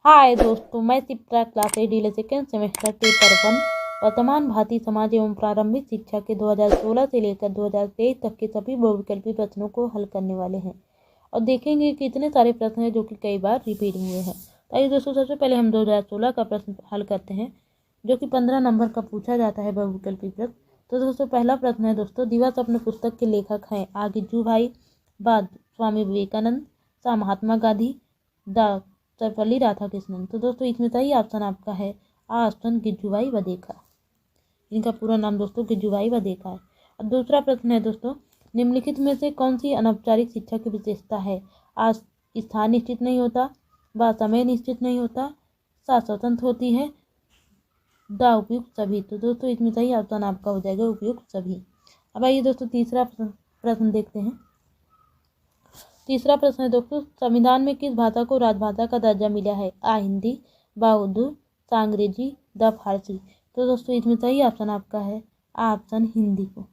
हाय दोस्तों, मैं Shipra class 8 second semester paper 1 वर्तमान भारतीय समाज एवं प्रारंभिक शिक्षा के 2016 से लेकर 2023 तक के सभी बहुविकल्पी प्रश्नों को हल करने वाले हैं और देखेंगे कि इतने सारे प्रश्न हैं जो कि कई बार रिपीट हुए हैं। तो आइए दोस्तों, सबसे पहले हम 2016 का प्रश्न हल करते हैं जो कि 15 नंबर का पूछा जाता है बहुविकल्पी प्रश्न। तो दोस्तों पहला प्रश्न है दोस्तों, दिवा स्वप्न पुस्तक के लेखक हैं आ गिज्जू भाई, बाद स्वामी विवेकानंद, सा महात्मा गांधी, दा सर्वपल्ली राधाकृष्णन। तो दोस्तों इसमें सही ऑप्शन आपका है ऑप्शन गिज्जूभाई वधेका। इनका पूरा नाम दोस्तों गिज्जूभाई वधेका है। और दूसरा प्रश्न है दोस्तों, निम्नलिखित में से कौन सी अनौपचारिक शिक्षा की विशेषता है? आज स्थान निश्चित नहीं होता, व समय निश्चित नहीं होता, सा स्वतंत्र होती है, द उपयुक्त सभी। तो दोस्तों इसमें सही ऑप्शन आपका हो जाएगा उपयुक्त सभी। अब आइए दोस्तों तीसरा प्रश्न देखते हैं। तीसरा प्रश्न है दोस्तों, संविधान में किस भाषा को राजभाषा का दर्जा मिला है? आ हिंदी, बा उर्दू, सा अंग्रेजी, द फारसी। तो दोस्तों इसमें सही ऑप्शन आपका है ऑप्शन हिंदी को।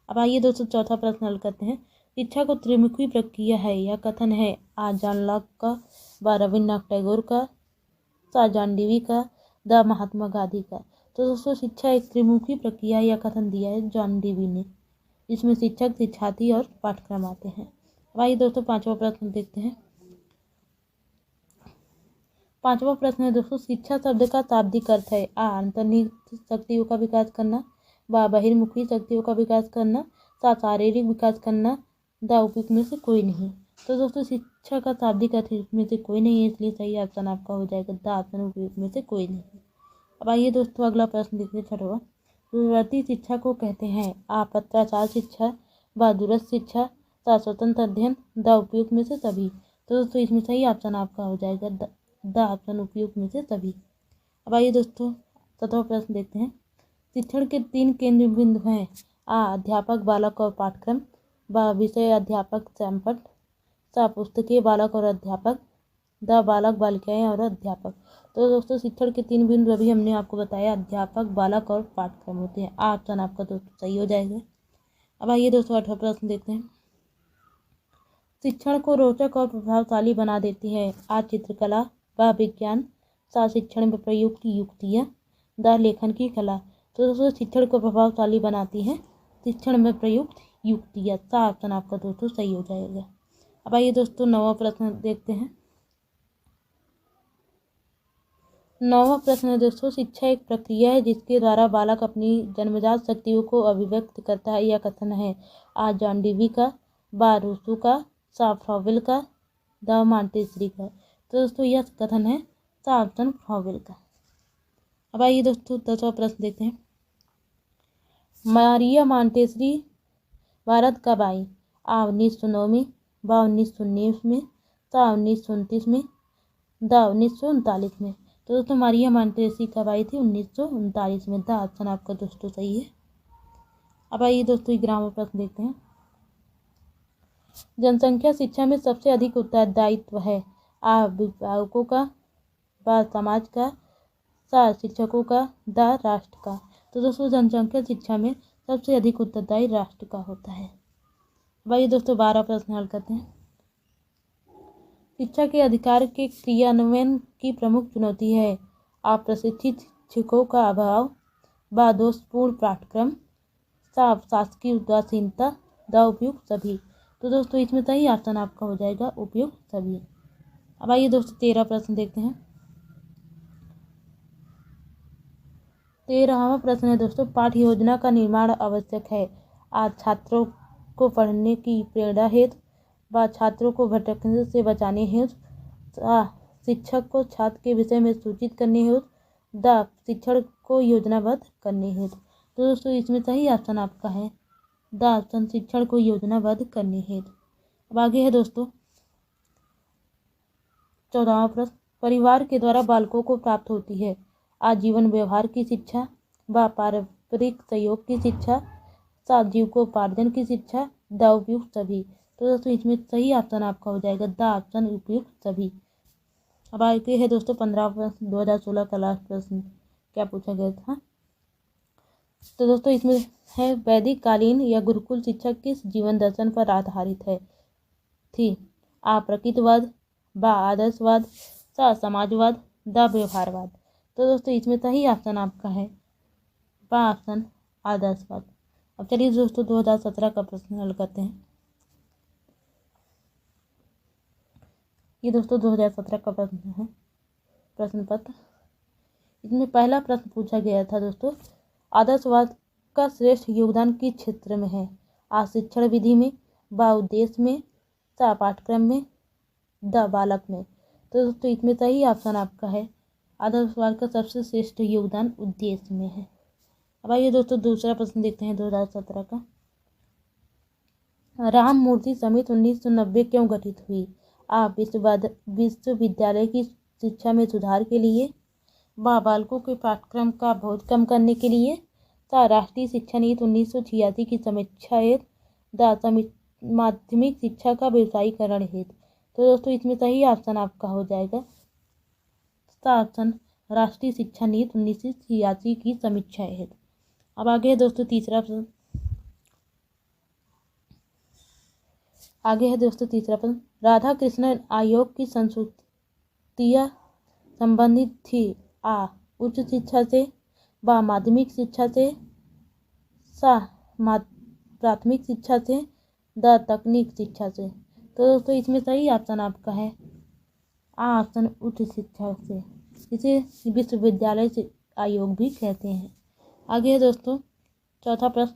अब आइए दोस्तों चौथा प्रश्न हल करते हैं। शिक्षा को त्रिमुखी प्रक्रिया है या कथन है? आ जॉन लॉक का, बा रविन्द्रनाथ टैगोर का, सा जॉन डीवी का, द महात्मा गांधी का। तो दोस्तों शिक्षा एक त्रिमुखी प्रक्रिया या कथन दिया है जॉन डीवी ने, जिसमें शिक्षक, शिक्षार्थी और पाठ्यक्रम आते हैं। आइए दोस्तों पांचवा प्रश्न देखते हैं। पांचवा प्रश्न है दोस्तों, शिक्षा शब्द का शाब्दिक अर्थ है? आ अंतर्निहित शक्तियों का विकास करना, ब बहिर्मुखी शक्तियों का विकास करना, सा शारीरिक विकास करना, द उपयुक्त में से कोई नहीं। तो दोस्तों शिक्षा का शाब्दिक अर्थ में से कोई नहीं है, इसलिए सही ऑप्शन आपका हो जाएगा द ऑप्शन उपयुक्त में से कोई नहीं। अब आइए दोस्तों अगला प्रश्न देखते हैं छठवां। दूरवर्ती शिक्षा को कहते हैं? आ पत्राचार शिक्षा, ब दूरस्थ शिक्षा, सा स्वतंत्र अध्ययन, द उपयुक्त में से सभी। तो दोस्तों इसमें सही ऑप्शन आपका हो जाएगा द ऑप्शन उपयुक्त में से सभी। अब आइए दोस्तों सातवां प्रश्न देखते हैं। शिक्षण के 3 केंद्र बिंदु हैं? आ अध्यापक, बालक और पाठ्यक्रम, ब विषय, अध्यापक, सैंपट, सा पुस्तकीय, बालक और अध्यापक, द बालक, बालिकाएं और अध्यापक। तो दोस्तों शिक्षण के 3 बिंदु अभी हमने आपको बताया अध्यापक, बालक और पाठ्यक्रम होते हैं। ऑप्शन आपका दोस्तों सही हो जाएगा। अब आइए दोस्तों 8वां प्रश्न देखते हैं। शिक्षण को रोचक और प्रभावशाली बना देती है? आ चित्रकला, ब विज्ञान, सा शिक्षण में प्रयुक्त युक्तियाँ, द लेखन की कला। तो दोस्तों शिक्षण को प्रभावशाली बनाती है शिक्षण में प्रयुक्त युक्तियाँ। सा ऑप्शन आपका दोस्तों सही हो जाएगा। अब आइए दोस्तों 9वां प्रश्न देखते हैं। 9वां प्रश्न है दोस्तों, शिक्षा एक प्रक्रिया है जिसके द्वारा बालक अपनी जन्मजात शक्तियों को अभिव्यक्त करता है या कथन है? आ जॉन डीवी का, बा रूसो का, सा फ्रॉवेल का, द मांटेसरी का। तो दोस्तों यह कथन है सा ऑप्शन फ्रॉवेल का। अब आइए दोस्तों 10वां प्रश्न देखते हैं। मारिया मांटेसरी भारत कब आई? आ 1909 में, बा 1919 में, सा 1929 में, द 1939 में। तो दोस्तों मारिया मांटेसरी कब आई थी? 1939 में। द ऑप्शन आपका दोस्तों सही है। अब आइए दोस्तों 11वां प्रश्न देखते हैं। जनसंख्या शिक्षा में सबसे अधिक उत्तरदायित्व है? आ अभिभावकों का, ब समाज का, सा शिक्षकों का, द राष्ट्र का। तो दोस्तों जनसंख्या शिक्षा में सबसे अधिक उत्तरदायी राष्ट्र का होता है। भाई दोस्तों 12 प्रश्न हल करते हैं। शिक्षा के अधिकार के क्रियान्वयन की प्रमुख चुनौती है? आ प्रशिक्षित शिक्षकों का अभाव, ब दोषपूर्ण पाठ्यक्रम, सा शासकीय उदासीनता, द उपयुक्त सभी। तो दोस्तों इसमें सही ऑप्शन आपका हो जाएगा उपयुक्त सभी। अब आइए दोस्तों 13 प्रश्न देखते हैं। 13वां प्रश्न है दोस्तों, पाठ्य योजना का निर्माण आवश्यक है? आज छात्रों को पढ़ने की प्रेरणा हेतु, व छात्रों को भटकने से बचाने हेतु, शिक्षक को छात्र के विषय में सूचित करने हेतु, द शिक्षण को योजनाबद्ध करने हेतु। तो दोस्तों इसमें सही ऑप्शन आपका है द ऑप्शन शिक्षण को योजनाबद्ध करने हेतु। अब आगे है दोस्तों 14वां प्रश्न, परिवार के द्वारा बालकों को प्राप्त होती है? आजीवन व्यवहार की शिक्षा, व पारस्परिक सहयोग की शिक्षा, सा जीविकोपार्जन की शिक्षा, द उपयुक्त सभी। तो दोस्तों इसमें सही ऑप्शन आपका हो जाएगा द ऑप्शन उपयुक्त सभी। अब आगे है दोस्तों 15वां प्रश्न, 2016 का लास्ट प्रश्न क्या पूछा गया था। तो दोस्तों इसमें है वैदिक कालीन या गुरुकुल शिक्षा किस जीवन दर्शन पर आधारित है थी? आ प्रकृतिवाद, ब आदर्शवाद, सा समाजवाद, द व्यवहारवाद। तो दोस्तों इसमें सही ऑप्शन आपका है बा ऑप्शन आदर्शवाद। अब चलिए दोस्तों 2017 का प्रश्न हल करते हैं। ये दोस्तों 2017 का प्रश्न है, प्रश्न पत्र। इसमें पहला प्रश्न पूछा गया था दोस्तों, आदर्शवाद का श्रेष्ठ योगदान किस क्षेत्र में है? आ शिक्षण विधि में, बा उद्देश्य में, सा पाठ्यक्रम में, द बालक में। तो दोस्तों इसमें सही ऑप्शन आपका है आदर्शवाद का सबसे श्रेष्ठ योगदान उद्देश्य में है। अब आइए दोस्तों दूसरा प्रश्न देखते हैं 2017 का। राम मूर्ति समिति 1990 क्यों गठित हुई? आ विश्वविद्यालय की शिक्षा में सुधार के लिए, बा बालकों के पाठ्यक्रम का बोझ कम करने के लिए, सा राष्ट्रीय शिक्षा नीति 1986 की समीक्षा हेतु, द माध्यमिक शिक्षा का व्यवसायीकरण हेतु। तो दोस्तों इसमें सही ऑप्शन आपका हो जाएगा सा ऑप्शन राष्ट्रीय शिक्षा नीति 1986 की समीक्षा हेतु। अब आगे है दोस्तों तीसरा प्रश्न। राधा कृष्णन आयोग की संस्तुतियाँ संबंधित थी? आ उच्च शिक्षा से, बा माध्यमिक शिक्षा से, सा प्राथमिक शिक्षा से, द तकनीक शिक्षा से। तो दोस्तों इसमें सही ऑप्शन आपका है आ ऑप्शन उच्च शिक्षा से, इसे विश्वविद्यालय से आयोग भी कहते हैं। आगे है दोस्तों चौथा प्रश्न।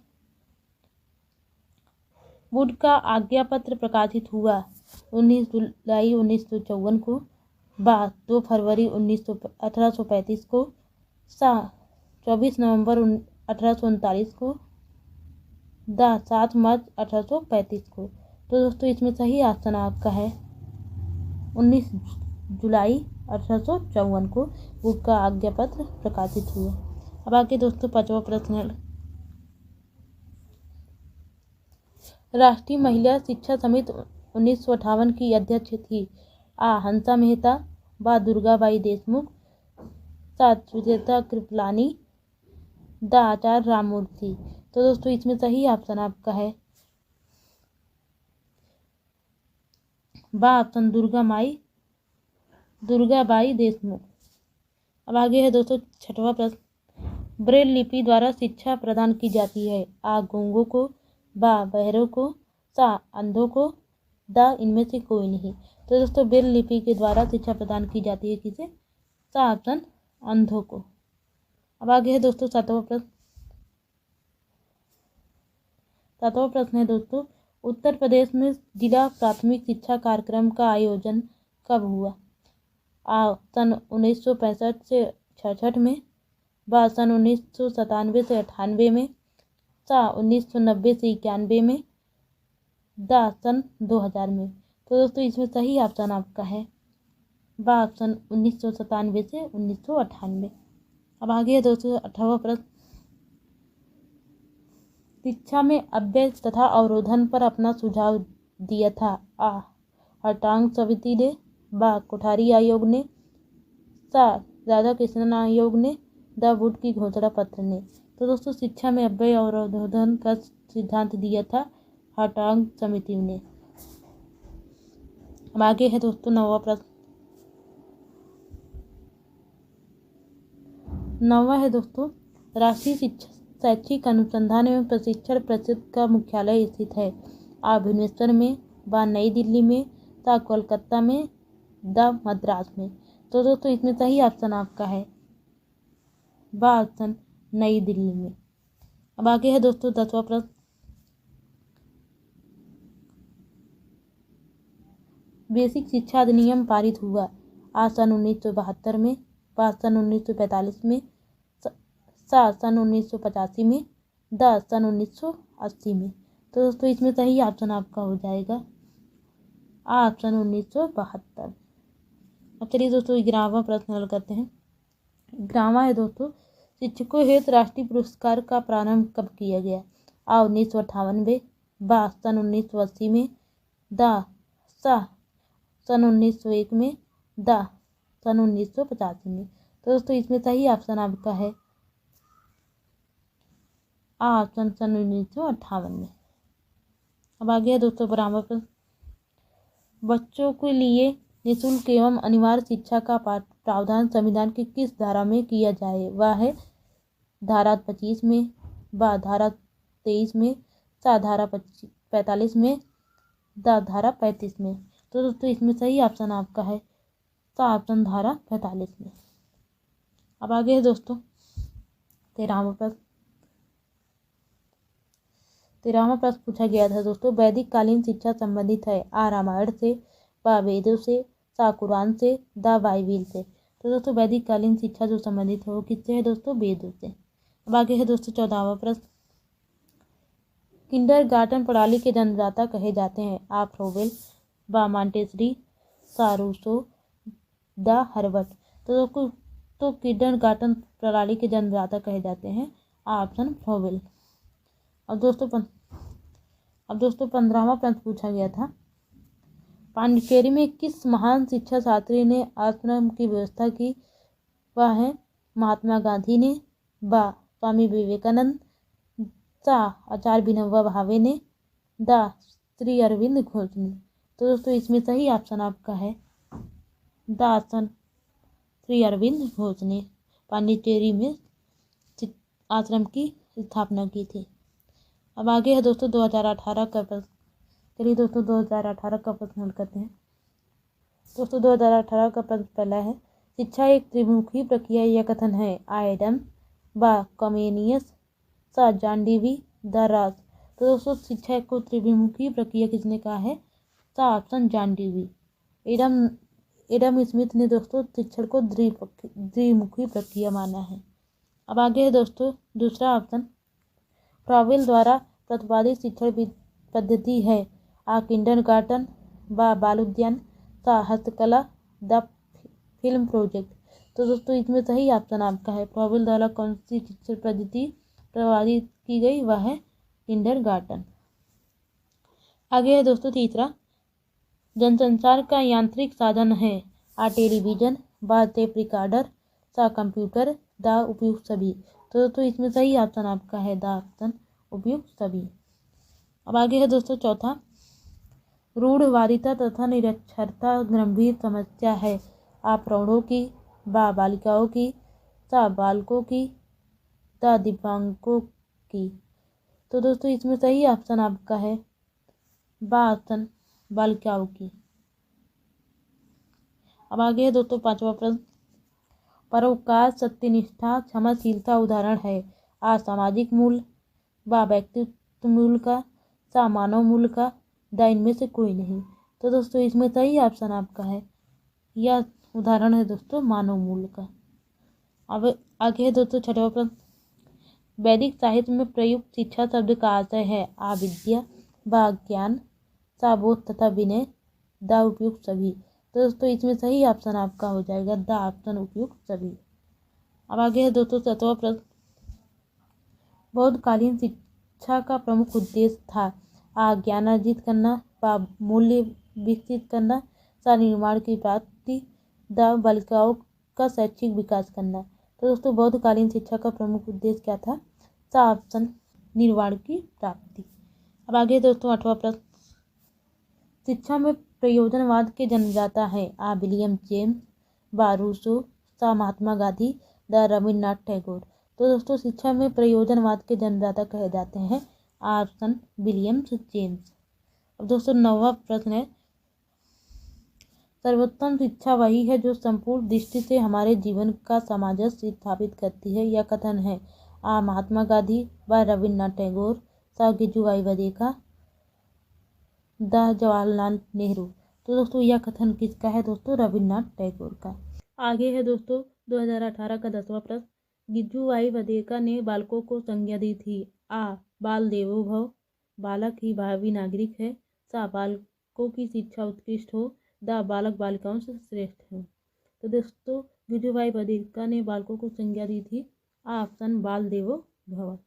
वुड का आज्ञा पत्र प्रकाशित हुआ 19 जुलाई 1954 को, बा 2 फरवरी 1835 को, सा 24 नवंबर 1839 को, द 7 मार्च 1835 को। तो दोस्तों इसमें सही ऑप्शन आपका है 19 जुलाई 1854 को वुड का आज्ञा पत्र प्रकाशित हुआ। अब आगे दोस्तों पांचवा प्रश्न है, राष्ट्रीय महिला शिक्षा समिति 1958 की अध्यक्ष थी? आ हंसा मेहता, बा दुर्गाबाई देशमुख, सा सुचेता कृपलानी, द आचार्य राममूर्ति। तो दोस्तों इसमें सही ऑप्शन आपका है बा ऑप्शन दुर्गाबाई देशमुख। अब आगे है दोस्तों छठवां प्रश्न, ब्रेल लिपि द्वारा शिक्षा प्रदान की जाती है? आ गूंगों को, बा बहरों को, सा अंधों को, द इनमें से कोई नहीं। तो दोस्तों ब्रेल लिपि के द्वारा शिक्षा प्रदान की जाती है किसे? सा ऑप्शन अंधों को। अब आगे है दोस्तों सातवां प्रश्न है दोस्तों, उत्तर प्रदेश में जिला प्राथमिक शिक्षा कार्यक्रम का आयोजन कब हुआ? आ सन 1965 से 66 में, बा सन 1997 से 98 में, सा 1990 से 91 में, द सन 2000 में। तो दोस्तों इसमें सही ऑप्शन आपका है बा ऑप्शन 1997 से 1998। अब आगे है दोस्तों 18वां प्रश्न, शिक्षा में अव्यय तथा अवरोधन पर अपना सुझाव दिया था? आ हटांग समिति ने, बा कोठारी आयोग ने, सा राधा कृष्णन आयोग ने, द वुड की घोषणा पत्र ने। तो दोस्तों शिक्षा में अव्यय और अवरोधन का सिद्धांत दिया था हटांग समिति ने। अब आगे है दोस्तों 9वां प्रश्न। 9वां है दोस्तों, राष्ट्रीय शिक्षा शैक्षिक अनुसंधान एवं प्रशिक्षण परिषद का मुख्यालय स्थित है? आ भुवनेश्वर में, बा नई दिल्ली में, सा कोलकाता में, द मद्रास में। तो दोस्तों इसमें सही ऑप्शन आपका है बा ऑप्शन नई दिल्ली में। अब आगे है दोस्तों 10वां प्रश्न, बेसिक शिक्षा अधिनियम पारित हुआ? आ सन 1972 में, बा सन 1945 में, सा सन 1985 में, द सन 1980 में। तो दोस्तों इसमें सही ऑप्शन आपका हो जाएगा आ ऑप्शन 1972। अब चलिए दोस्तों 11वां प्रश्न हल करते हैं। 11वां है दोस्तों, शिक्षकों हेतु राष्ट्रीय पुरस्कार का प्रारंभ कब किया गया? आ 1998, बा सन 1980 में, द सा सन 1901 में, द सन 1985 में। तो दोस्तों इसमें सही ऑप्शन आपका है आ ऑप्शन सन 1958 में। अब आगे है दोस्तों 12वां प्रश्न, बच्चों के लिए निःशुल्क एवं अनिवार्य शिक्षा का प्रावधान संविधान की किस धारा में किया जाए? वह है धारा 25 में, ब धारा 23 में, सा धारा 45 में, द धारा 35 में। तो दोस्तों इसमें सही ऑप्शन आपका है सा ऑप्शन धारा 45 में। अब आगे है दोस्तों 13वां प्रश्न। 13वां प्रश्न पूछा गया था दोस्तों, वैदिक कालीन शिक्षा संबंधित है आ रामायण से, ब वेदों से, सा कुरान से, द बाइबिल से। तो दोस्तों वैदिक कालीन शिक्षा जो संबंधित है वो किससे है दोस्तों? वेदों से। अब आगे है दोस्तों 14वां प्रश्न। किंडरगार्टन प्रणाली के जन्मदाता कहे जाते हैं आ फ्रोवेल, ब मॉन्टेसरी, सा रूसो, द हर्बर्ट। तो किंडरगार्टन प्रणाली के जन्मदाता कहे जाते हैं ऑप्शन फ्रोवेल। अब दोस्तों 15वां प्रश्न पूछा गया था, पांडिचेरी में किस महान शिक्षा शास्त्री ने आश्रम की व्यवस्था की? वह है महात्मा गांधी ने, ब स्वामी विवेकानंद, सा आचार्य विनोबा भावे ने, द श्री अरविंद घोष ने। तो दोस्तों इसमें सही ऑप्शन आपका है द ऑप्शन श्री अरविंद घोष ने पांडिचेरी में आश्रम की स्थापना की थी। अब आगे है दोस्तों 2018 का प्रश्न। चलिए दोस्तों 2018 का प्रश्न हल करते हैं। दोस्तों 2018 का प्रश्न पहला है, शिक्षा एक त्रिमुखी प्रक्रिया यह कथन है आ एडम, ब कमेनियस, सा जॉन डीवी, द राज। तो दोस्तों शिक्षा को त्रिमुखी प्रक्रिया किसने कहा है? सा option John Dewey. Adam Smith ने दोस्तों शिक्षण को द्विमुखी प्रक्रिया माना है। अब आगे है दोस्तों दूसरा ऑप्शन, फ्रोवेल द्वारा प्रतिपादित शिक्षण पद्धति है आ किंडरगार्टन, ब बाल उद्यान, सा हस्तकला, द फिल्म प्रोजेक्ट। तो दोस्तों इसमें सही ऑप्शन आपका है फ्रोवेल द्वारा कौन सी शिक्षण पद्धति प्रभावित की गई? वह है किंडरगार्टन। आगे है दोस्तों तीसरा, जनसंचार का यांत्रिक साधन है आ टेलीविजन, ब टेप रिकॉर्डर, सा कंप्यूटर, द उपयुक्त सभी। तो दोस्तों इसमें सही ऑप्शन आपका है द ऑप्शन उपयुक्त सभी। अब आगे है दोस्तों चौथा, रूढ़वादिता तथा निरक्षरता गंभीर समस्या है आ प्रौढ़ों की, ब बालिकाओं की, सा बालकों की, द दिव्यांगों की। तो दोस्तों इसमें सही ऑप्शन आपका है ब ऑप्शन बालिकाओं की। अब आगे है दोस्तों 5वां प्रश्न, परोपकार सत्यनिष्ठा क्षमाशीलता उदाहरण है आ सामाजिक मूल्य, ब व्यक्तित्व मूल्य का, सा मानव मूल्य का, द इनमें से कोई नहीं। तो दोस्तों इसमें सही ऑप्शन आपका है, यह उदाहरण है दोस्तों मानव मूल्य का। अब आगे है दोस्तों 6वां प्रश्न, वैदिक साहित्य में प्रयुक्त शिक्षा शब्द का आशय है आ विद्या, ब ज्ञान, सा बोध तथा विनय, द उपयुक्त सभी। तो दोस्तों इसमें सही ऑप्शन आपका हो जाएगा द ऑप्शन उपयुक्त सभी। अब आगे है दोस्तों 7वां प्रश्न, बौद्धकालीन शिक्षा का प्रमुख उद्देश्य था आ ज्ञान अर्जित करना, ब मूल्य विकसित करना, सा निर्माण की प्राप्ति, द बालिकाओं का शैक्षिक विकास करना। तो दोस्तों बौद्धकालीन शिक्षा का प्रमुख उद्देश्य क्या था? सा ऑप्शन निर्वाण की प्राप्ति। अब आगे दोस्तों 8वां प्रश्न, शिक्षा में प्रयोजनवाद के जन्मदाता है आ विलियम जेम्स, ब रूसो, सा महात्मा गांधी, द रविन्द्रनाथ टैगोर। तो दोस्तों शिक्षा में प्रयोजनवाद के जन्मदाता कहे जाते हैं ऑप्शन विलियम जेम्स। अब दोस्तों 9वां प्रश्न है, सर्वोत्तम शिक्षा वही है जो संपूर्ण दृष्टि से हमारे जीवन का सामंजस्य स्थापित करती है यह कथन है आ महात्मा गांधी, ब रविन्द्रनाथ टैगोर, सा गिजुभाई वाडेकर, द जवाहरलाल नेहरू। तो दोस्तों यह कथन किसका है दोस्तों? रविन्द्रनाथ टैगोर का। आगे है दोस्तों 2018 का 10वां प्रश्न, गिजुभाई वाडेकर ने बालकों को संज्ञा दी थी आ बाल देवो भव, बालक ही भावी नागरिक है, सा बालकों की शिक्षा उत्कृष्ट हो, द बालक बालिकाओं से श्रेष्ठ हो। तो दोस्तों गिजुभाई वाडेकर ने बालकों को संज्ञा दी थी ऑप्शन बाल देवो भव।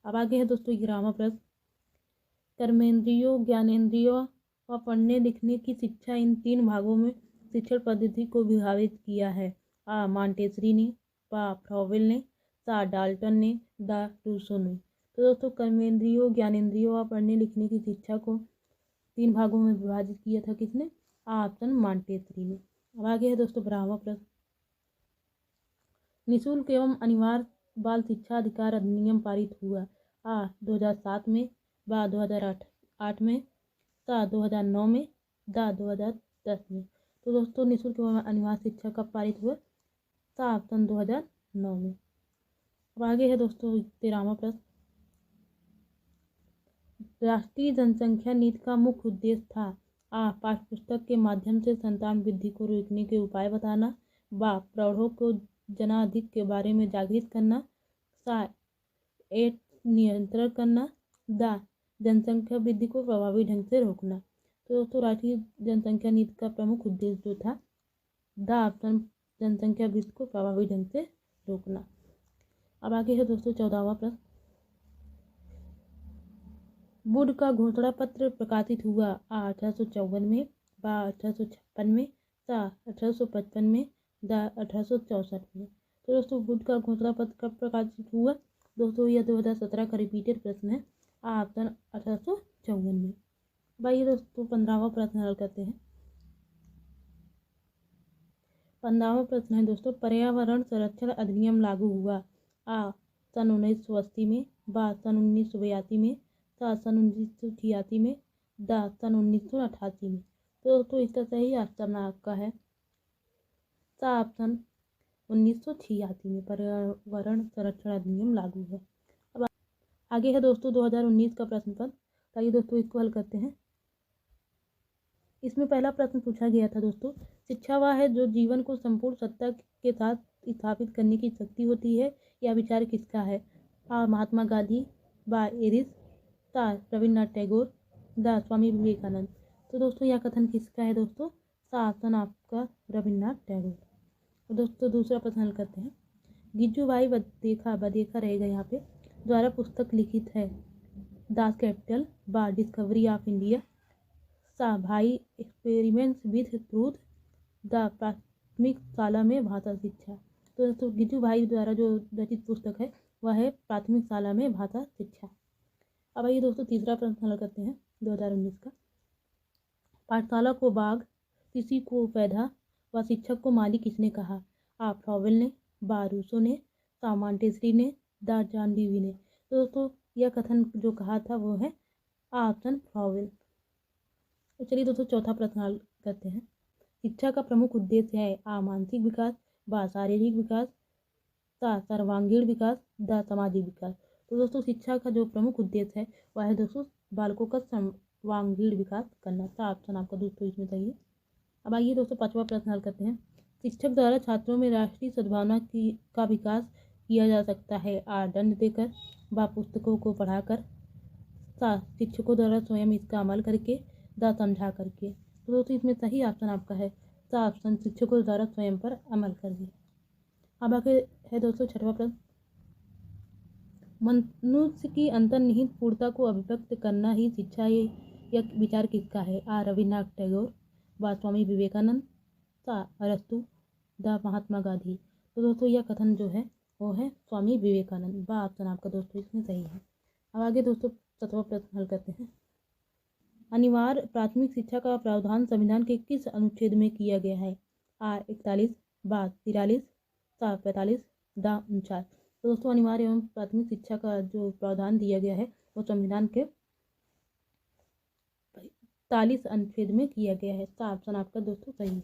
अब आगे है दोस्तों 11वां प्रश्न, कर्मेंद्रियों, ज्ञानेंद्रियों व पढ़ने लिखने की शिक्षा इन 3 भागों में शिक्षण पद्धति को विभाजित किया है आ मॉन्टेसरी ने, ब फ्रोवेल ने, सा डाल्टन ने, द रूसो ने। तो दोस्तों कर्मेंद्रियों, ज्ञानेंद्रियों व पढ़ने लिखने की शिक्षा को 3 भागों में विभाजित किया था किसने? ऑप्शन मॉन्टेसरी ने। अब आगे है दोस्तों 12वां प्रश्न, निःशुल्क एवं अनिवार्य बाल शिक्षा अधिकार अधिनियम पारित हुआ? 2007 में, बा 2008 में, ता 2009 में, दा 2010 में। तो दोस्तों निःशुल्क एवं अनिवार्य शिक्षा कब पारित हुआ? ऑप्शन 2009 में। अब आगे है दोस्तों 13वां प्रश्न, राष्ट्रीय जनसंख्या नीति का मुख्य उद्देश्य था? पाठ्य पुस्तक के माध्यम से संतान वृद्धि को रोकने के उपाय बताना, बा प्रौढ़ों को जनाधिक के बारे में जागृत करना, सा एड्स नियंत्रण करना, दा जनसंख्या वृद्धि को प्रभावी ढंग से रोकना। तो दोस्तों राष्ट्रीय जनसंख्या नीति का प्रमुख उद्देश्य जो था, दा ऑप्शन जनसंख्या वृद्धि को प्रभावी ढंग से रोकना। अब आगे है दोस्तों 14वां प्रश्न, वुड का घोषणा पत्र प्रकाशित हुआ? 1854 में, बा 1856 में, सा 1855 में, दा 1864 में। तो दोस्तों वुड का घोषणा पत्र कब प्रकाशित हुआ? दोस्तों यह 2017 का रिपीटेड प्रश्न है। ऑप्शन 1854 में। भाई दोस्तों 15वां प्रश्न हल करते हैं। 15वां प्रश्न है दोस्तों, पर्यावरण संरक्षण अधिनियम लागू हुआ? सन 1980 में, बा सन 1982 में, सन 1986 में, दा सन 1988 में। तो दोस्तों इसका सही ऑप्शन आपका है ऑप्शन 1986 में पर्यावरण संरक्षण अधिनियम लागू है। अब आगे है दोस्तों 2019 का प्रश्न पत्र। आइए दोस्तों इसको हल करते हैं। इसमें पहला प्रश्न पूछा गया था दोस्तों, शिक्षा वह है जो जीवन को संपूर्ण सत्ता के साथ स्थापित करने की शक्ति होती है, यह विचार किसका है? महात्मा गांधी, बा एरिस, ता रविन्द्रनाथ टैगोर, दा स्वामी विवेकानंद। तो दोस्तों यह कथन किसका है दोस्तों? ऑप्शन आपका रविन्द्रनाथ टैगोर। तो दोस्तों दूसरा प्रश्न हल करते हैं। गिजुभाई बदेखा रहेगा यहाँ पे, द्वारा पुस्तक लिखित है? दास कैपिटल, बा डिस्कवरी ऑफ इंडिया, सा भाई एक्सपेरिमेंट्स विथ ट्रूथ, द प्राथमिक शाला में भाषा शिक्षा। तो दोस्तों गिजुभाई द्वारा जो रचित पुस्तक है वह है प्राथमिक शाला में भाषा शिक्षा। अब आइए दोस्तों तीसरा प्रश्न हल करते हैं 2019 का। पाठशाला को बाग, किसी को पैदा व शिक्षक को माली किसने कहा? फ्लॉवेल ने, बा रूसो ने, सा मॉन्टेसरी ने, दा जॉन डेवी ने। तो दोस्तों यह कथन जो कहा था वो है ऑप्शन फ्लॉवेल। तो चलिए दोस्तों चौथा प्रश्न हल करते हैं। शिक्षा का प्रमुख उद्देश्य है? मानसिक विकास, बा शारीरिक विकास, सा सर्वांगीण विकास, दा सामाजिक विकास। तो दोस्तों शिक्षा का जो प्रमुख उद्देश्य है वह है दोस्तों बालकों का सर्वांगीण विकास करना। सा ऑप्शन आपका दोस्तों इसमें सही है। अब आइए दोस्तों पांचवा प्रश्न हल करते हैं। शिक्षक द्वारा छात्रों में राष्ट्रीय सद्भावना का विकास किया जा सकता है? दंड देकर, बा पुस्तकों को पढ़ाकर, सा शिक्षकों द्वारा स्वयं इसका अमल करके, दा समझा करके। तो दोस्तों इसमें सही ऑप्शन आपका है सा ऑप्शन शिक्षकों द्वारा स्वयं पर अमल करके। अब आगे है दोस्तों छठवां प्रश्न, मनुष्य की अंतर्निहित पूर्णता को अभिव्यक्त करना ही शिक्षा है, यह विचार किसका है? रविन्द्रनाथ टैगोर, बा स्वामी विवेकानंद, सा अरस्तु, दा महात्मा गांधी। तो दोस्तों यह कथन जो है वो है स्वामी विवेकानंद। बा ऑप्शन आपका दोस्तों इसमें सही है। अब आगे दोस्तों 7वां प्रश्न हल करते हैं। अनिवार्य प्राथमिक शिक्षा का प्रावधान संविधान के किस अनुच्छेद में किया गया है? 41, बा 43, सा 45, दा 49। तो दोस्तों अनिवार्य एवं प्राथमिक शिक्षा का जो प्रावधान दिया गया है वो संविधान के 45 अनुच्छेद में किया गया है। तो ऑप्शन आपका दोस्तों सही है।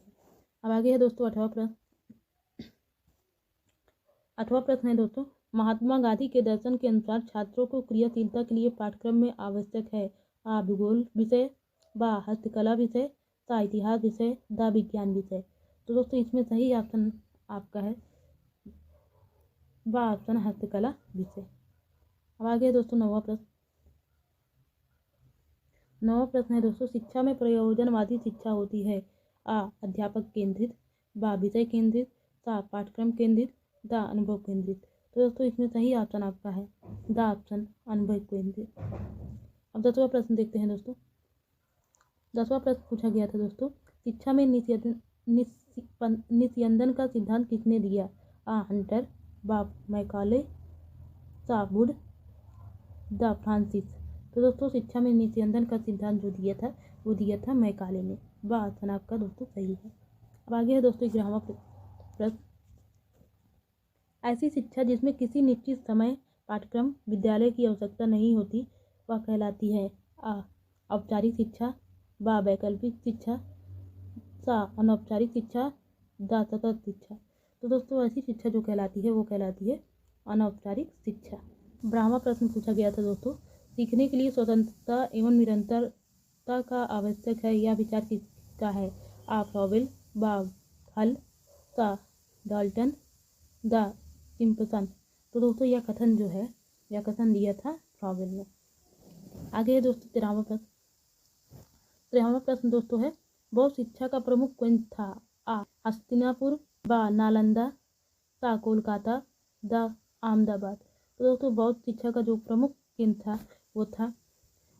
अब आगे है दोस्तों 8वां प्रश्न। 8वां प्रश्न है दोस्तों, महात्मा गांधी के दर्शन के अनुसार छात्रों को क्रियाशीलता के लिए पाठ्यक्रम में आवश्यक है? भूगोल विषय, बा हस्तकला विषय, सा इतिहास विषय, दा विज्ञान विषय। तो दोस्तों इसमें सही ऑप्शन आपका है बा ऑप्शन हस्तकला विषय। अब आगे दोस्तों 9वां प्रश्न। 9वां प्रश्न है दोस्तों, शिक्षा में प्रयोजनवादी शिक्षा होती है? अध्यापक केंद्रित, बा विषय केंद्रित, सा पाठ्यक्रम केंद्रित, दा अनुभव केंद्रित। तो दोस्तों इसमें सही ऑप्शन आपका है दा ऑप्शन अनुभव केंद्रित। अब 10वां प्रश्न देखते हैं दोस्तों। 10वां प्रश्न पूछा गया था दोस्तों, शिक्षा में निस्यंदन का सिद्धांत किसने दिया? हंटर, बा मैकाले, सा वुड, दा फ्रांसिस। तो दोस्तों शिक्षा में निस्यंदन का सिद्धांत जो दिया था वो दिया था मैकाले ने। बा ऑप्शन आपका दोस्तों सही है। अब आगे है दोस्तों 11वां प्रश्न। ऐसी शिक्षा जिसमें किसी निश्चित समय पाठ्यक्रम विद्यालय की आवश्यकता नहीं होती वह कहलाती है आ औपचारिक शिक्षा, बा वैकल्पिक शिक्षा, सा अनौपचारिक शिक्षा, दा सतत शिक्षा। तो दोस्तों ऐसी शिक्षा जो कहलाती है वो कहलाती है अनौपचारिक शिक्षा। 12वां प्रश्न पूछा गया था दोस्तों, सीखने के लिए स्वतंत्रता एवं निरंतरता का आवश्यक है, यह विचार किसका है? आ फ्रॉबेल, बा हल, सा डाल्टन, दा सिम्पसन। तो दोस्तों यह कथन जो है यह कथन दिया था फ्रॉबेल ने। आगे है दोस्तों 13वां प्रश्न। 13वां प्रश्न दोस्तों है, बौद्ध शिक्षा का प्रमुख केंद्र था? आ हस्तिनापुर, बा नालंदा, सा कोलकाता, दा अहमदाबाद। तो दोस्तों बौद्ध शिक्षा का जो प्रमुख केंद्र था वो था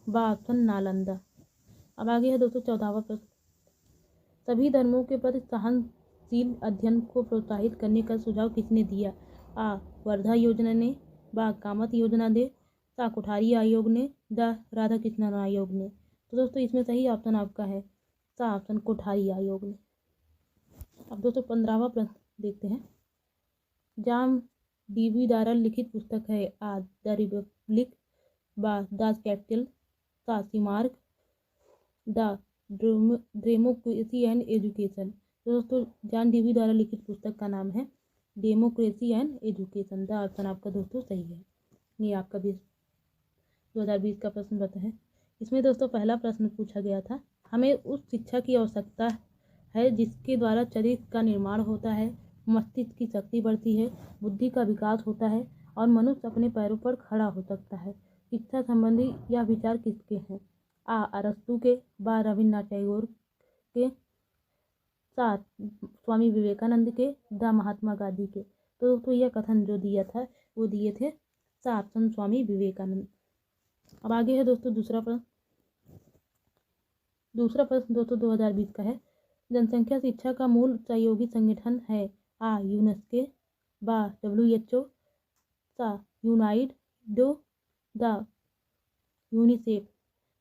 बा ऑप्शन नालंदा। अब आगे है दोस्तों 14वां प्रश्न। सभी धर्मों के प्रति सहनशील अध्ययन को प्रोत्साहित करने का सुझाव किसने दिया? आ वर्धा योजना ने, बा कामत योजना ने, सा कोठारी आयोग ने, दा राधा कृष्णन आयोग ने। तो दोस्तों इसमें सही ऑप्शन आपका है सा ऑप्शन कोठारी आयोग ने। अब दोस्तों 15वां प्रश्न देखते हैं। जाम डीवी द्वारा लिखित पुस्तक है? आ द रिपब्लिक, बा द कैपिटल, सा सीमार्क, द डेमोक्रेसी एंड एजुकेशन। तो दोस्तों जॉन डीवी द्वारा लिखित पुस्तक का नाम है democracy and education. The option आपका दोस्तों सही है। ये आपका 2020 का प्रश्न पत्र है। इसमें दोस्तों पहला प्रश्न पूछा गया था, हमें उस शिक्षा की आवश्यकता है जिसके द्वारा चरित्र का निर्माण होता है, मस्तिष्क की शक्ति बढ़ती है, बुद्धि का विकास होता है और मनुष्य अपने पैरों पर खड़ा हो सकता है। शिक्षा संबंधी यह विचार किसके हैं? आ अरस्तु के, बा रविन्द्रनाथ टैगोर के, सा स्वामी विवेकानंद के, द महात्मा गांधी के। तो दोस्तों यह कथन जो दिया था वो दिए थे सा ऑप्शन स्वामी विवेकानंद। अब आगे है दोस्तों दूसरा प्रश्न। दूसरा प्रश्न दोस्तों 2020 का है, जनसंख्या शिक्षा का मूल सहयोगी संगठन है? आ यूनेस्को, बा WHO, सा यूनाइडो, द यूनिसेफ।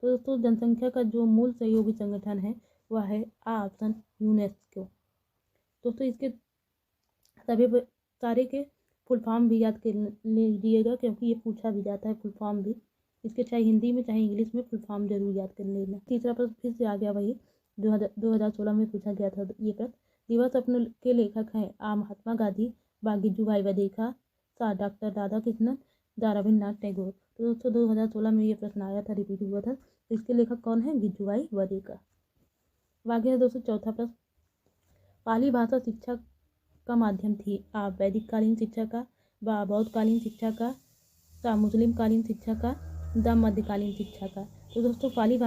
तो दोस्तों जनसंख्या का जो मूल सहयोगी संगठन है वह है आ ऑप्शन यूनेस्को। दोस्तों इसके सभी सारे के फुल फॉर्म भी याद कर लीजिएगा क्योंकि ये पूछा भी जाता है फुल फॉर्म भी। इसके चाहे हिंदी में चाहे इंग्लिश में फुल फॉर्म जरूर याद कर लेना। तीसरा प्रश्न फिर से आ गया वही 2016 में पूछा गया था ये प्रश्न। दिवा स्वप्न के लेखक हैं? आ महात्मा गांधी, बा गिजुभाई वाडेकर, सा डॉक्टर राधा कृष्णन, द रविन्द्रनाथ टैगोर। तो दोस्तों 2016 में ये प्रश्न आया था, रिपीट हुआ था। इसके लेखक कौन है? गिजुभाई वाडेकर। आगे है दोस्तों चौथा प्रश्न। पाली भाषा शिक्षा का माध्यम थी? आ वैदिक कालीन शिक्षा का, बा बौद्ध कालीन शिक्षा का, सा मुस्लिम कालीन शिक्षा का, द मध्यकालीन शिक्षा का। तो दोस्तों पाली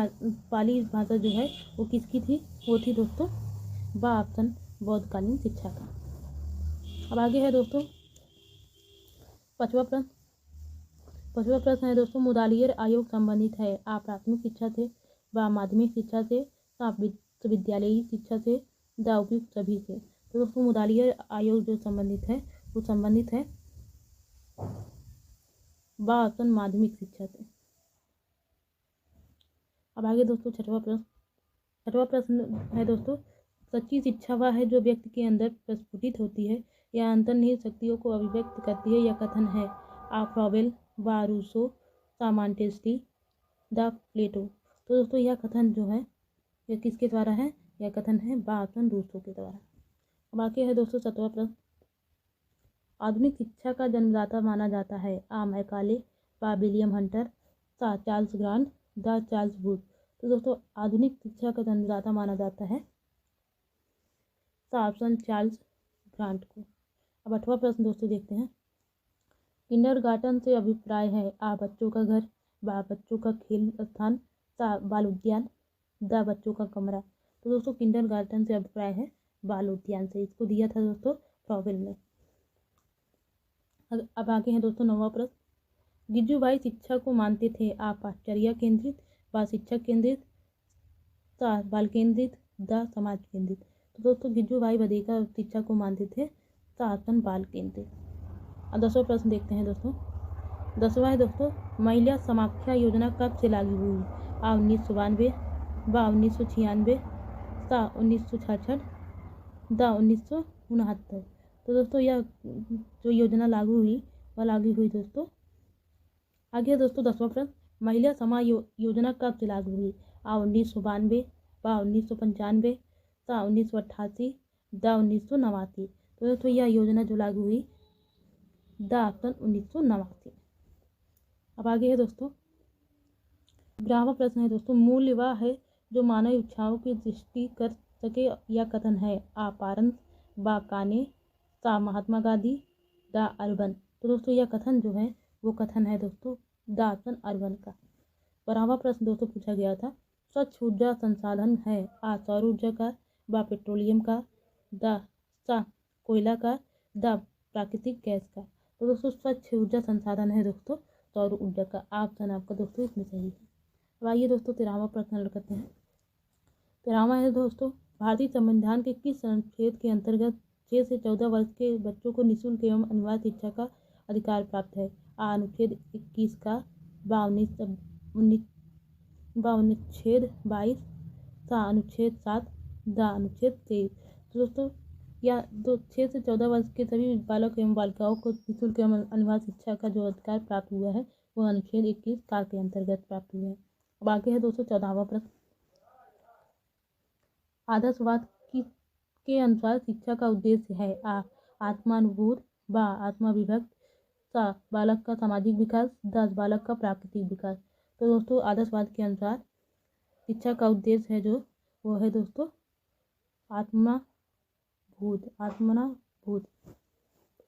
भाषा जो है वो किसकी थी? वो थी दोस्तों बा ऑप्शन बौद्ध कालीन शिक्षा का। अब आगे है दोस्तों पांचवा प्रश्न है दोस्तों, मुदालियर आयोग संबंधित है? आ प्राथमिक शिक्षा से, बा माध्यमिक शिक्षा से, सा विश्वविद्यालयी शिक्षा से, द उपयुक्त सभी से। तो दोस्तों मुदालियर आयोग जो संबंधित है वो संबंधित है बा ऑप्शन माध्यमिक शिक्षा से। अब आगे दोस्तों छठवां प्रश्न है दोस्तों, सच्ची शिक्षा वह है जो व्यक्ति के अंदर प्रस्फुटित होती है या अंतर्निहित शक्तियों को अभिव्यक्त करती है, यह कथन है? आ फ्रॉबेल, बा रूसो, सा मॉन्टेस्क्यू, द प्लेटो। तो दोस्तों यह कथन जो है यह किसके द्वारा है? यह कथन है बा ऑप्शन रूसो के द्वारा। अब आगे है दोस्तों 7वां प्रश्न। आधुनिक शिक्षा का जन्मदाता माना जाता है? आ मैकाले, बा विलियम हंटर, सा Charles grant, the Charles booth. तो दोस्तों आधुनिक शिक्षा का जन्मदाता माना जाता है सा ऑप्शन चार्ल्स ग्रांट को। अब 8वां प्रश्न दोस्तों देखते हैं। किंडरगार्टन से अभिप्राय है? आ बच्चों का घर, बा बच्चों का खेल स्थान, सा बाल उद्यान, द बच्चों का कमरा। तो दोस्तों किंडरगार्टन से अभिप्राय है बाल उद्यान से। इसको दिया था दोस्तों फ्रॉबेल ने। अब आगे हैं दोस्तों 9वां प्रश्न। गिजुभाई शिक्षा को मानते थे? आ पाश्चर्य केंद्रित, बा शिक्षक केंद्रित, सा बाल केंद्रित, द समाज केंद्रित। तो दोस्तों गिजुभाई वाडेकर शिक्षा को मानते थे सा ऑप्शन बाल केंद्रित। अब 10वां प्रश्न देखते हैं दोस्तों। 10वां है दोस्तों, महिला समाख्या योजना कब से लागू हुई? आ 1992, बा 1996, ता 1966, दा 1969। तो दोस्तों यह जो योजना लागू हुई वह लागू हुई दोस्तों। आगे दोस्तों 10वां प्रश्न, महिला समान योजना कब से लागू हुई? आ 1992, बा 1995, ता 1988, दा 1989। तो दोस्तों यह योजना जो लागू हुई दा ऑप्शन 1989। अब आगे है दोस्तों 11वां प्रश्न है दोस्तों, मूल्य वह है जो मानव इच्छाओं की दृष्टि कर सके या कथन है? आ पारंस, बा काने, ता महात्मा गांधी, दा अर्बन। तो दोस्तों यह कथन जो है वो कथन है दोस्तों दा ऑप्शन अर्बन का। 12वां प्रश्न दोस्तों पूछा गया था, स्वच्छ ऊर्जा संसाधन है? आ सौर ऊर्जा का, बा पेट्रोलियम का, दा सा कोयला का, दा प्राकृतिक गैस का। तो दोस्तों स्वच्छ ऊर्जा संसाधन है दोस्तों सौर ऊर्जा का। ऑप्शन आपका दोस्तों इसमें सही है। अब आइए दोस्तों 13वां प्रश्न करते हैं। 13वां है दोस्तों, भारतीय संविधान के किस अनुच्छेद के अंतर्गत 6 से 14 वर्ष के बच्चों को निःशुल्क एवं अनिवार्य शिक्षा का अधिकार प्राप्त है? आ अनुच्छेद 21 का, बा अनुच्छेद 22, सा अनुच्छेद 7, दा अनुच्छेद 23। तो दोस्तों या 6 से 14 वर्ष के सभी बालक एवं बालिकाओं को निःशुल्क एवं अनिवार्य शिक्षा का जो अधिकार प्राप्त हुआ है वह अनुच्छेद 21 का के अंतर्गत प्राप्त हुआ है। अब आगे है दोस्तों 14वां प्रश्न, आदर्शवाद के अनुसार शिक्षा का उद्देश्य है? आ आत्मानुभूत, बा आत्माभिव्यक्त, सा बालक का सामाजिक विकास, 10 बालक का प्राकृतिक विकास। तो दोस्तों आदर्शवाद के अनुसार शिक्षा का उद्देश्य है जो वो है दोस्तों आत्मनाभूत।